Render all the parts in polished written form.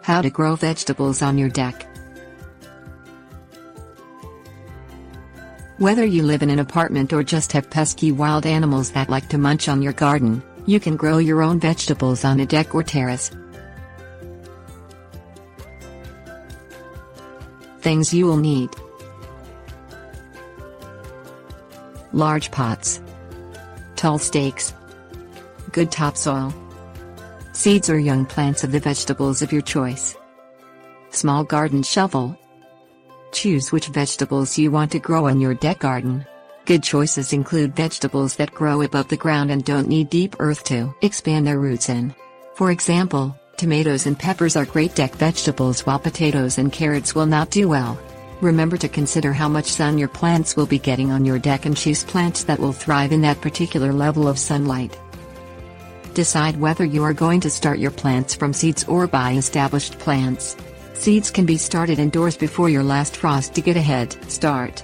How to grow vegetables on your deck. Whether you live in an apartment or just have pesky wild animals that like to munch on your garden, you can grow your own vegetables on a deck or terrace. Things you will need: large pots, tall stakes, good topsoil, seeds or young plants of the vegetables of your choice, small garden shovel. Choose which vegetables you want to grow on your deck garden. Good choices include vegetables that grow above the ground and don't need deep earth to expand their roots in. For example, tomatoes and peppers are great deck vegetables, while potatoes and carrots will not do well. Remember to consider how much sun your plants will be getting on your deck and choose plants that will thrive in that particular level of sunlight. Decide whether you are going to start your plants from seeds or buy established plants. Seeds can be started indoors before your last frost to get a head start.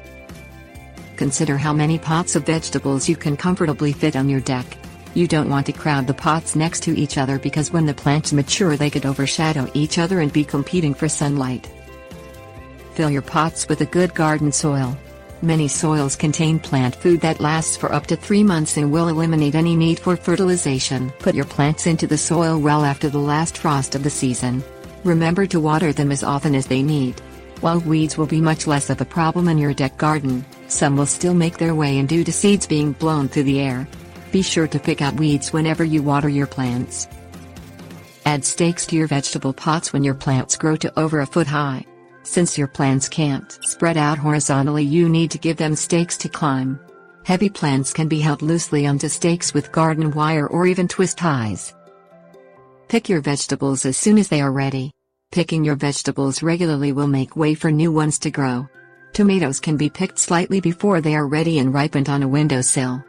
Consider how many pots of vegetables you can comfortably fit on your deck. You don't want to crowd the pots next to each other, because when the plants mature they could overshadow each other and be competing for sunlight. Fill your pots with a good garden soil. Many soils contain plant food that lasts for up to 3 months and will eliminate any need for fertilization. Put your plants into the soil well after the last frost of the season. Remember to water them as often as they need. While weeds will be much less of a problem in your deck garden, some will still make their way in due to seeds being blown through the air. Be sure to pick out weeds whenever you water your plants. Add stakes to your vegetable pots when your plants grow to over a foot high. Since your plants can't spread out horizontally, you need to give them stakes to climb. Heavy plants can be held loosely onto stakes with garden wire or even twist ties. Pick your vegetables as soon as they are ready. Picking your vegetables regularly will make way for new ones to grow. Tomatoes can be picked slightly before they are ready and ripened on a windowsill.